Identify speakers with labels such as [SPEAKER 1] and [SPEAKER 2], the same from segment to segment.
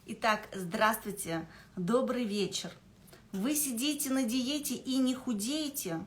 [SPEAKER 1] Итак, здравствуйте, добрый вечер. Вы сидите на диете и не худеете?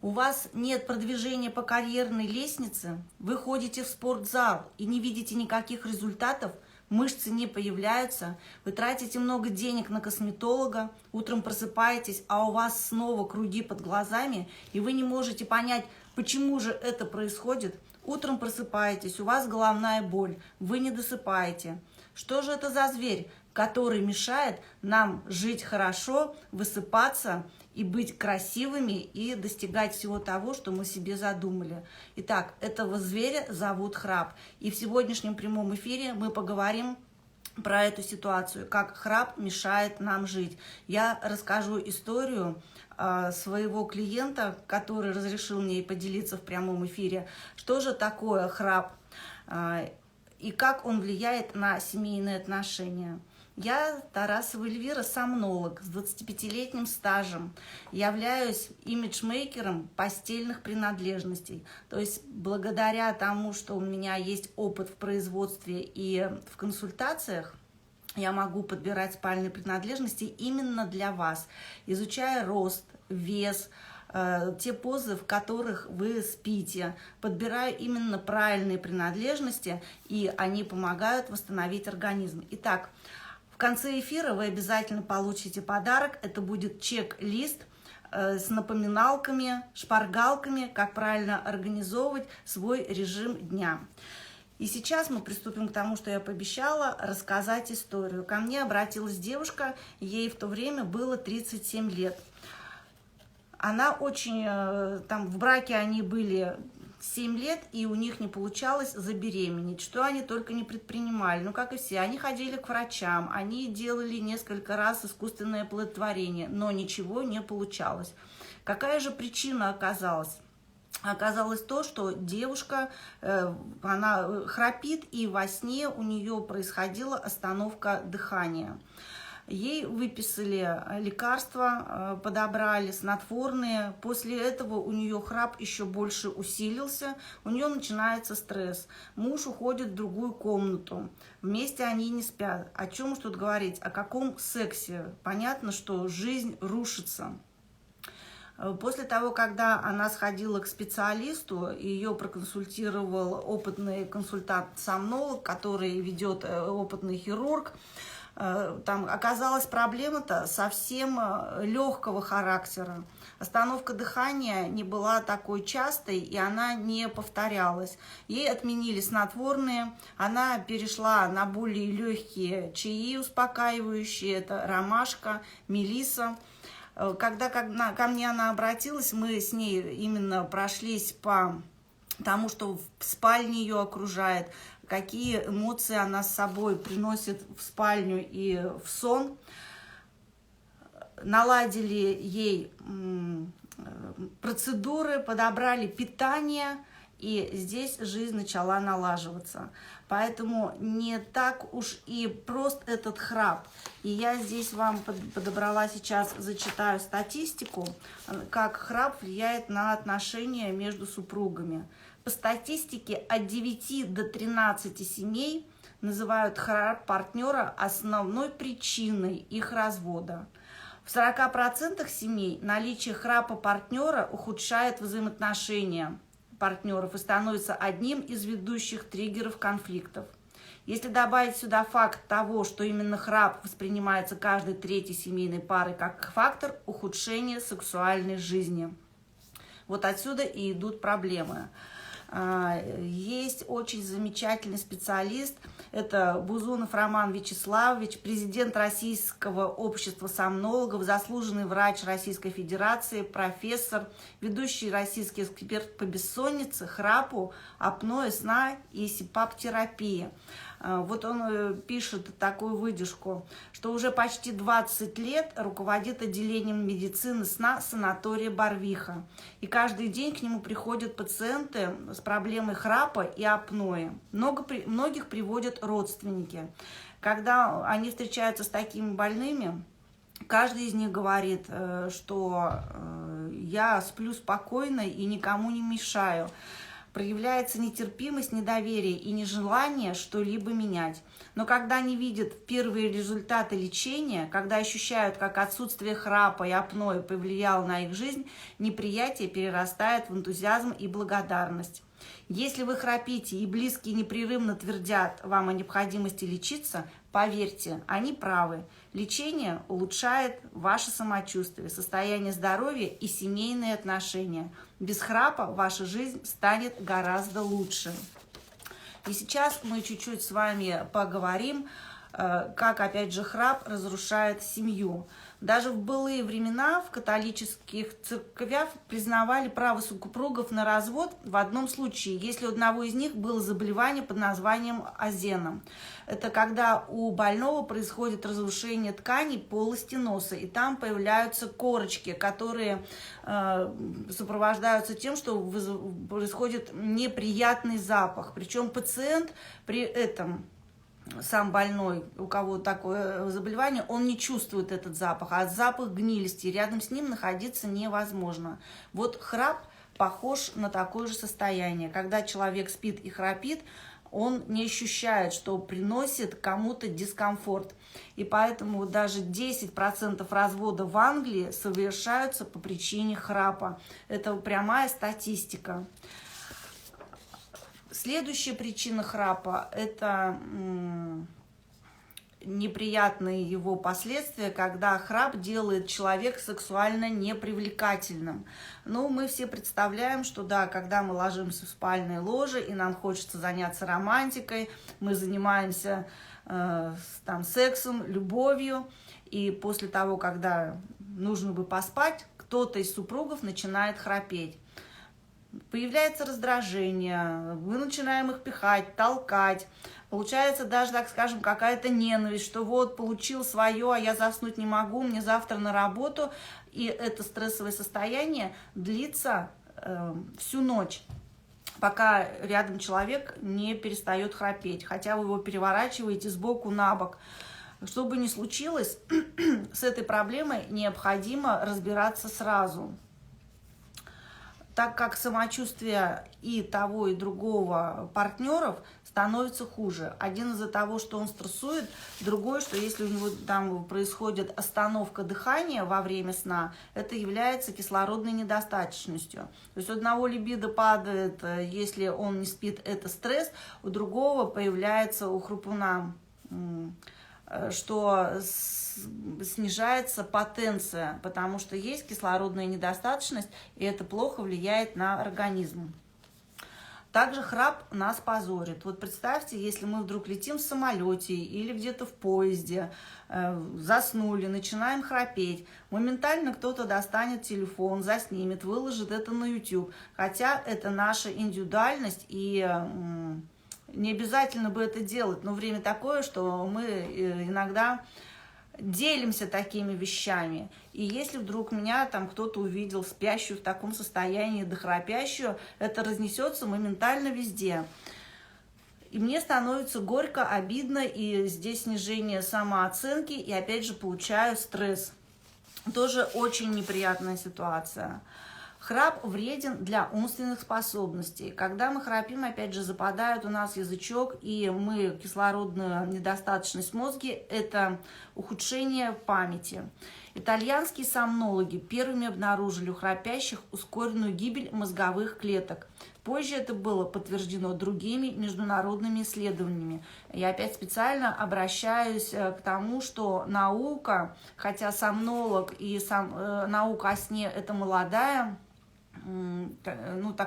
[SPEAKER 1] У вас нет продвижения по карьерной лестнице? Вы ходите в спортзал и не видите никаких результатов? Мышцы не появляются? Вы тратите много денег на косметолога, утром просыпаетесь, а у вас снова круги под глазами, и вы не можете понять, почему же это происходит? Утром просыпаетесь, у вас головная боль, вы не досыпаете. Что же это за зверь, который мешает нам жить хорошо, высыпаться и быть красивыми и достигать всего того, что мы себе задумали? Итак, этого зверя зовут храп. И в сегодняшнем прямом эфире мы поговорим про эту ситуацию, как храп мешает нам жить. Я расскажу историю своего клиента, который разрешил мне поделиться в прямом эфире, что же такое храп и как он влияет на семейные отношения. Я Тарасова Эльвира, сомнолог с 25-летним стажем, являюсь имиджмейкером постельных принадлежностей. То есть благодаря тому, что у меня есть опыт в производстве и в консультациях, я могу подбирать спальные принадлежности именно для вас, изучая рост, вес, те позы, в которых вы спите. Подбираю именно правильные принадлежности, и они помогают восстановить организм. Итак, в конце эфира вы обязательно получите подарок. Это будет чек-лист с напоминалками, шпаргалками, как правильно организовывать свой режим дня. И сейчас мы приступим к тому, что я пообещала, рассказать историю. Ко мне обратилась девушка, ей в то время было 37 лет. Она очень, там в браке они были 7 лет, и у них не получалось забеременеть. Что они только не предпринимали. Ну, как и все, они ходили к врачам, они делали несколько раз искусственное оплодотворение, но ничего не получалось. Какая же причина оказалась? Оказалось то, что девушка, она храпит, и во сне у нее происходила остановка дыхания. Ей выписали лекарства, подобрали снотворные. После этого у нее храп еще больше усилился, у нее начинается стресс. Муж уходит в другую комнату, вместе они не спят. О чем уж тут говорить, о каком сексе? Понятно, что жизнь рушится. После того, когда она сходила к специалисту, ее проконсультировал опытный консультант-сомнолог, который ведет опытный хирург, там оказалась проблема-то совсем легкого характера. Остановка дыхания не была такой частой, и она не повторялась. Ей отменили снотворные, она перешла на более легкие чаи успокаивающие, это ромашка, мелисса. Когда ко мне она обратилась, мы с ней именно прошлись по тому, что в спальне ее окружает, какие эмоции она с собой приносит в спальню и в сон. Наладили ей процедуры, подобрали питание, и здесь жизнь начала налаживаться. Поэтому не так уж и прост этот храп. И я здесь вам подобрала сейчас, зачитаю статистику, как храп влияет на отношения между супругами. По статистике от 9 до 13 семей называют храп партнера основной причиной их развода. В 40% семей наличие храпа партнера ухудшает взаимоотношения партнеров и становится одним из ведущих триггеров конфликтов. Если добавить сюда факт того, что именно храп воспринимается каждой третьей семейной парой как фактор ухудшения сексуальной жизни, вот отсюда и идут проблемы. Есть очень замечательный специалист, это Бузунов Роман Вячеславович, президент Российского общества сомнологов, заслуженный врач Российской Федерации, профессор, ведущий российский эксперт по бессоннице, храпу, апное сна и СИПАП-терапии. Вот он пишет такую выдержку, что уже почти 20 лет руководит отделением медицины сна санатория Барвиха. И каждый день к нему приходят пациенты с проблемой храпа и апноэ. Многих приводят родственники. Когда они встречаются с такими больными, каждый из них говорит, что я сплю спокойно и никому не мешаю. проявляется нетерпимость, недоверие и нежелание что-либо менять. Но когда они видят первые результаты лечения, когда ощущают, как отсутствие храпа и апноэ повлияло на их жизнь, неприятие перерастает в энтузиазм и благодарность. Если вы храпите и близкие непрерывно твердят вам о необходимости лечиться, поверьте, они правы. Лечение улучшает ваше самочувствие, состояние здоровья и семейные отношения. Без храпа ваша жизнь станет гораздо лучше. И сейчас мы чуть-чуть с вами поговорим, как, опять же, храп разрушает семью. Даже в былые времена в католических церквях признавали право супругов на развод в одном случае, если у одного из них было заболевание под названием азена. Это когда у больного происходит разрушение тканей полости носа, и там появляются корочки, которые сопровождаются тем, что происходит неприятный запах. Причем пациент при этом, сам больной, у кого такое заболевание, он не чувствует этот запах, а запах гнилости, рядом с ним находиться невозможно. Вот храп похож на такое же состояние. Когда человек спит и храпит, он не ощущает, что приносит кому-то дискомфорт. И поэтому даже 10% разводов в Англии совершаются по причине храпа. Это прямая статистика. Следующая причина храпа – это неприятные его последствия, когда храп делает человека сексуально непривлекательным. Ну, мы все представляем, что да, когда мы ложимся в спальное ложе и нам хочется заняться романтикой, мы занимаемся там сексом, любовью, и после того, когда нужно бы поспать, кто-то из супругов начинает храпеть. Появляется раздражение, мы начинаем их пихать, толкать. Получается даже, так скажем, какая-то ненависть, что вот получил свое, а я заснуть не могу, мне завтра на работу. И это стрессовое состояние длится всю ночь, пока рядом человек не перестает храпеть. Хотя вы его переворачиваете сбоку на бок. Что бы ни случилось, с этой проблемой необходимо разбираться сразу, так как самочувствие и того, и другого партнеров становится хуже. Один из-за того, что он стрессует, другой, что если у него там происходит остановка дыхания во время сна, это является кислородной недостаточностью. То есть у одного либидо падает, если он не спит, это стресс, у другого появляется, у храпуна, что снижается потенция, потому что есть кислородная недостаточность, и это плохо влияет на организм. Также храп нас позорит. Вот представьте, если мы вдруг летим в самолете или где-то в поезде, заснули, начинаем храпеть, моментально кто-то достанет телефон, заснимет, выложит это на YouTube. Хотя это наша индивидуальность, и не обязательно бы это делать, но время такое, что мы иногда делимся такими вещами. И если вдруг меня там кто-то увидел спящую в таком состоянии, дохрапящую, это разнесется моментально везде. И мне становится горько, обидно, и здесь снижение самооценки, и опять же получаю стресс. Тоже очень неприятная ситуация. Храп вреден для умственных способностей. Когда мы храпим, опять же, западает у нас язычок, и мы кислородную недостаточность в мозге – это ухудшение памяти. Итальянские сомнологи первыми обнаружили у храпящих ускоренную гибель мозговых клеток. Позже это было подтверждено другими международными исследованиями. Я опять специально обращаюсь к тому, что наука, хотя сомнолог и наука о сне – это молодая,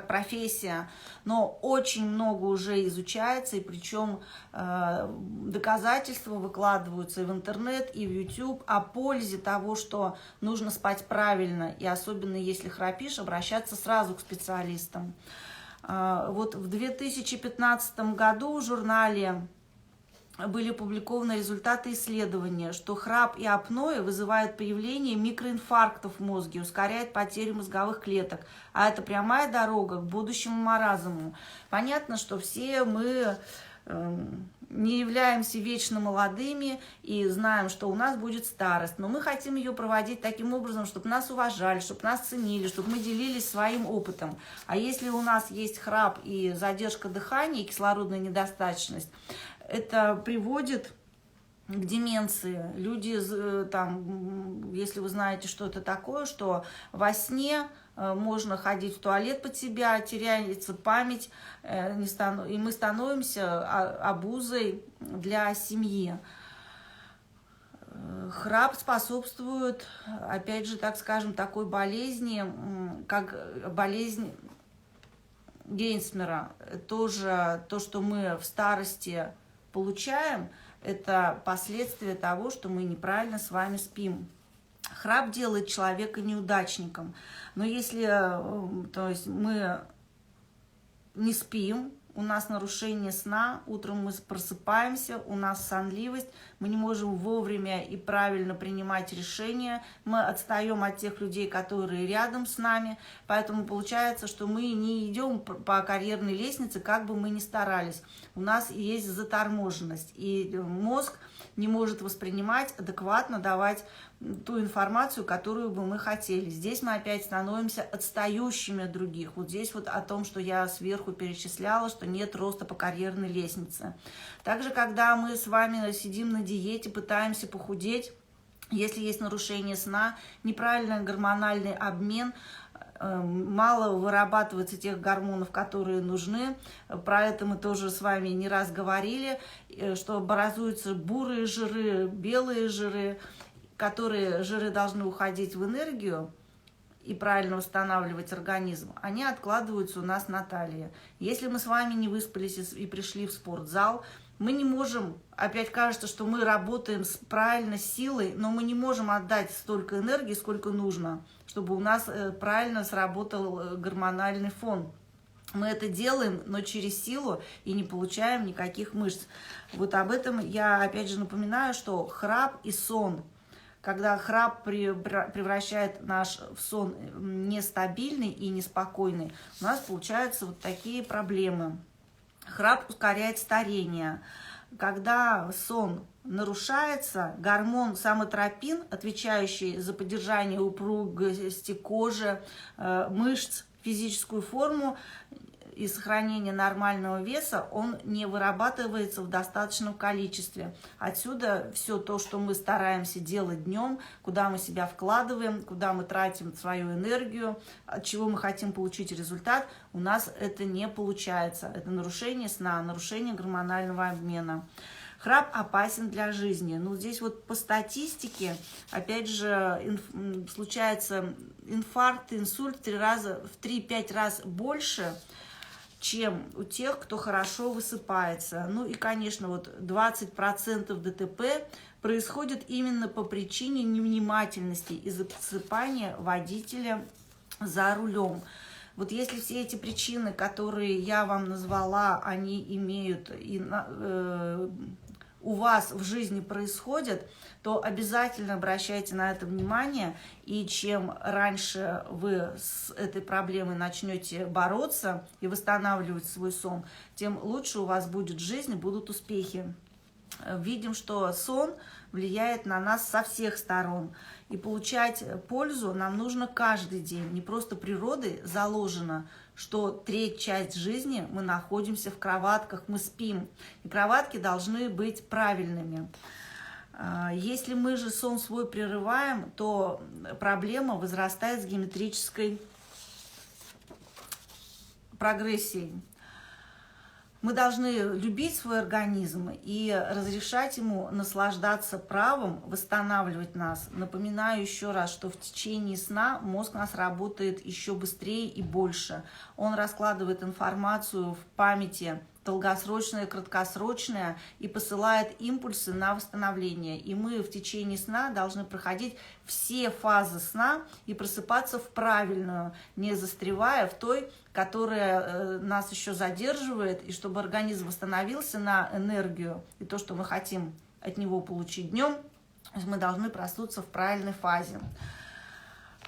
[SPEAKER 1] профессия, но очень много уже изучается, и причем доказательства выкладываются и в интернет, и в YouTube о пользе того, что нужно спать правильно, и особенно если храпишь, обращаться сразу к специалистам. Вот в 2015 году в журнале были опубликованы результаты исследования, что храп и апноэ вызывают появление микроинфарктов в мозге, ускоряет потерю мозговых клеток, а это прямая дорога к будущему маразму. Понятно, что все мы не являемся вечно молодыми и знаем, что у нас будет старость, но мы хотим ее проводить таким образом, чтобы нас уважали, чтобы нас ценили, чтобы мы делились своим опытом. А если у нас есть храп и задержка дыхания, и кислородная недостаточность, это приводит к деменции. Люди, там, если вы знаете, что это такое, что во сне можно ходить в туалет под себя, теряется память, и мы становимся обузой для семьи. Храп способствует, опять же, так скажем, такой болезни, как болезнь Гейнсмера. Тоже то, что мы в старости получаем, это последствия того, что мы неправильно с вами спим. Храп делает человека неудачником. Но если то есть мы не спим, у нас нарушение сна, утром мы просыпаемся, у нас сонливость, мы не можем вовремя и правильно принимать решения, мы отстаем от тех людей, которые рядом с нами, поэтому получается, что мы не идем по карьерной лестнице, как бы мы ни старались. У нас есть заторможенность, и мозг не может воспринимать, адекватно давать ту информацию, которую бы мы хотели. Здесь мы опять становимся отстающими от других. Вот здесь вот о том, что я сверху перечисляла, что нет роста по карьерной лестнице. Также, когда мы с вами сидим на диете, пытаемся похудеть, если есть нарушение сна, неправильный гормональный обмен, мало вырабатывается тех гормонов, которые нужны. Про это мы тоже с вами не раз говорили, что образуются бурые жиры, белые жиры, которые жиры должны уходить в энергию и правильно восстанавливать организм, они откладываются у нас на талии. Если мы с вами не выспались и пришли в спортзал, мы не можем, опять кажется, что мы работаем правильно, с силой, но мы не можем отдать столько энергии, сколько нужно, чтобы у нас правильно сработал гормональный фон. Мы это делаем, но через силу и не получаем никаких мышц. Вот об этом я опять же напоминаю, что храп и сон, когда храп превращает наш в сон нестабильный и неспокойный, у нас получаются вот такие проблемы. Храп ускоряет старение. Когда сон нарушается, гормон самотропин, отвечающий за поддержание упругости кожи, мышц, физическую форму и сохранение нормального веса, он не вырабатывается в достаточном количестве. Отсюда все то, что мы стараемся делать днем, куда мы себя вкладываем, куда мы тратим свою энергию, от чего мы хотим получить результат, у нас это не получается. Это нарушение сна, нарушение гормонального обмена. Храп опасен для жизни. Ну, здесь вот по статистике, опять же, случается инфаркт, инсульт в 3-5 раз больше, чем у тех, кто хорошо высыпается. Ну и, конечно, вот 20% ДТП происходит именно по причине невнимательности и засыпания водителя за рулем. Вот если все эти причины, которые я вам назвала, они имеют у вас в жизни происходят, то обязательно обращайте на это внимание, и чем раньше вы с этой проблемой начнете бороться и восстанавливать свой сон, тем лучше у вас будет жизнь и будут успехи. Видим, что сон влияет на нас со всех сторон, и получать пользу нам нужно каждый день. Не просто природой заложено, что треть часть жизни мы находимся в кроватках, мы спим. И кроватки должны быть правильными. Если мы же сон свой прерываем, то проблема возрастает с геометрической прогрессией. Мы должны любить свой организм и разрешать ему наслаждаться правом восстанавливать нас. Напоминаю еще раз, что в течение сна мозг у нас работает еще быстрее и больше. Он раскладывает информацию в памяти долгосрочное, краткосрочное, и посылает импульсы на восстановление. И мы в течение сна должны проходить все фазы сна и просыпаться в правильную, не застревая в той, которая нас еще задерживает, и чтобы организм восстановился на энергию и то, что мы хотим от него получить днем, мы должны проснуться в правильной фазе.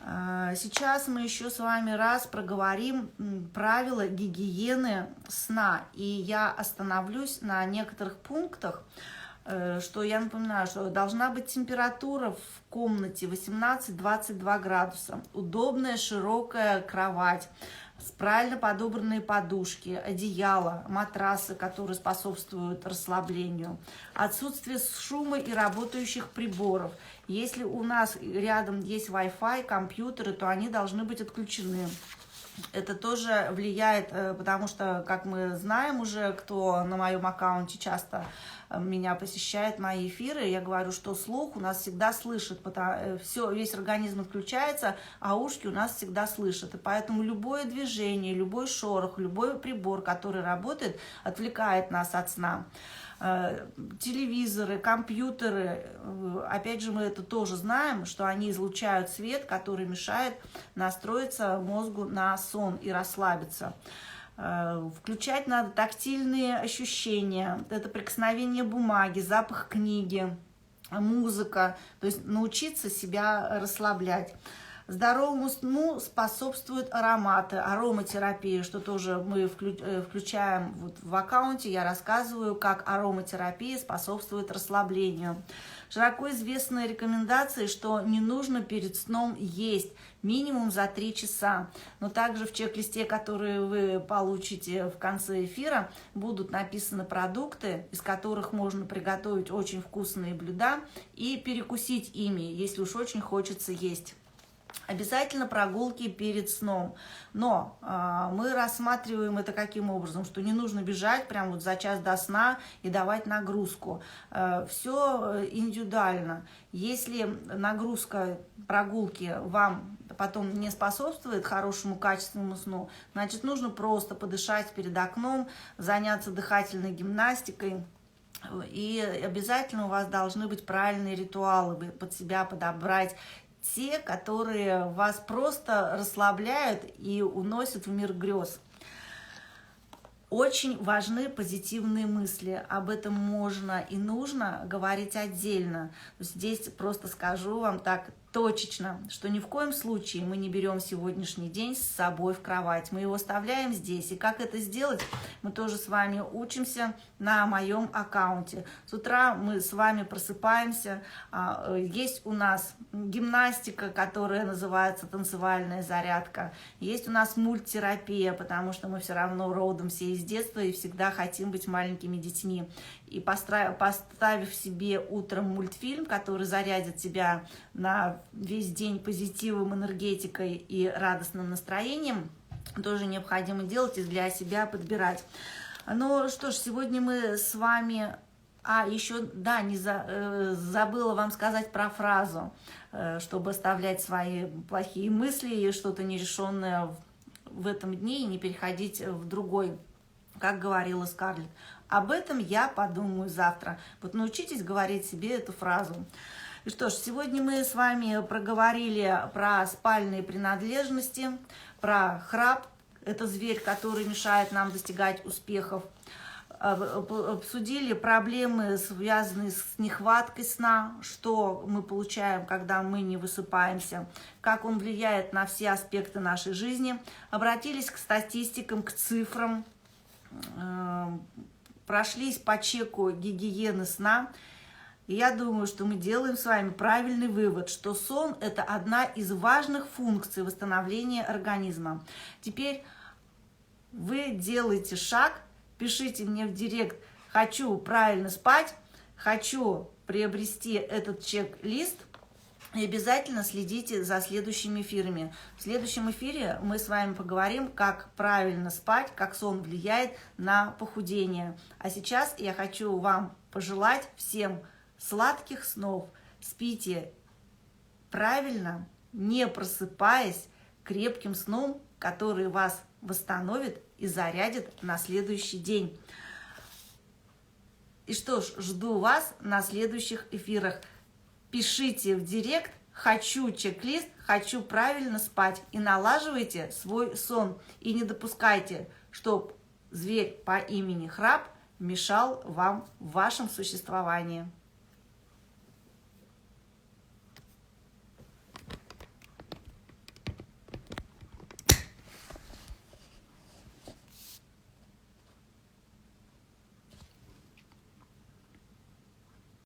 [SPEAKER 1] Сейчас мы еще с вами раз проговорим правила гигиены сна. И я остановлюсь на некоторых пунктах, что я напоминаю, что должна быть температура в комнате 18-22 градуса, удобная широкая кровать, правильно подобранные подушки, одеяла, матрасы, которые способствуют расслаблению, отсутствие шума и работающих приборов. Если у нас рядом есть Wi-Fi, компьютеры, то они должны быть отключены. Это тоже влияет, потому что, как мы знаем уже, кто на моем аккаунте часто меня посещает, мои эфиры, я говорю, что слух у нас всегда слышит, весь организм отключается, а ушки у нас всегда слышат. И поэтому любое движение, любой шорох, любой прибор, который работает, отвлекает нас от сна. Телевизоры, компьютеры, опять же, мы это тоже знаем, что они излучают свет, который мешает настроиться мозгу на сон и расслабиться. Включать надо тактильные ощущения, это прикосновение бумаги, запах книги, музыка, то есть научиться себя расслаблять. Здоровому сну способствуют ароматы, ароматерапия, что тоже мы включаем вот в аккаунте. Я рассказываю, как ароматерапия способствует расслаблению. Широко известные рекомендации, что не нужно перед сном есть минимум за 3 часа. Но также в чек-листе, который вы получите в конце эфира, будут написаны продукты, из которых можно приготовить очень вкусные блюда и перекусить ими, если уж очень хочется есть. Обязательно прогулки перед сном. Но мы рассматриваем это каким образом, что не нужно бежать прямо вот за час до сна и давать нагрузку. Все индивидуально. Если нагрузка прогулки вам потом не способствует хорошему качественному сну, значит, нужно просто подышать перед окном, заняться дыхательной гимнастикой. И обязательно у вас должны быть правильные ритуалы, под себя подобрать те, которые вас просто расслабляют и уносят в мир грез. Очень важны позитивные мысли. Об этом можно и нужно говорить отдельно. Здесь просто скажу вам так точечно, что ни в коем случае мы не берем сегодняшний день с собой в кровать. Мы его оставляем здесь. И как это сделать, мы тоже с вами учимся на моем аккаунте. С утра мы с вами просыпаемся. Есть у нас гимнастика, которая называется танцевальная зарядка. Есть у нас мульттерапия, потому что мы все равно родом все из детства и всегда хотим быть маленькими детьми. И поставив себе утром мультфильм, который зарядит тебя на весь день позитивом, энергетикой и радостным настроением, тоже необходимо делать и для себя подбирать. Ну что ж, сегодня мы с вами... еще, да, забыла вам сказать про фразу, чтобы оставлять свои плохие мысли и что-то нерешенное в этом дне и не переходить в другой, как говорила Скарлетт. Об этом я подумаю завтра. Вот научитесь говорить себе эту фразу. И что ж, сегодня мы с вами проговорили про спальные принадлежности, про храп. Это зверь, который мешает нам достигать успехов. Обсудили проблемы, связанные с нехваткой сна, что мы получаем, когда мы не высыпаемся, как он влияет на все аспекты нашей жизни. Обратились к статистикам, к цифрам. Прошлись по чеку гигиены сна. И я думаю, что мы делаем с вами правильный вывод, что сон – это одна из важных функций восстановления организма. Теперь вы делаете шаг, пишите мне в директ «хочу правильно спать», «хочу приобрести этот чек-лист», и обязательно следите за следующими эфирами. В следующем эфире мы с вами поговорим, как правильно спать, как сон влияет на похудение. А сейчас я хочу вам пожелать всем сладких снов. Спите правильно, не просыпаясь, крепким сном, который вас восстановит и зарядит на следующий день. И что ж, жду вас на следующих эфирах. Пишите в директ «хочу чек-лист», «хочу правильно спать» и налаживайте свой сон. И не допускайте, чтобы зверь по имени Храп мешал вам в вашем существовании.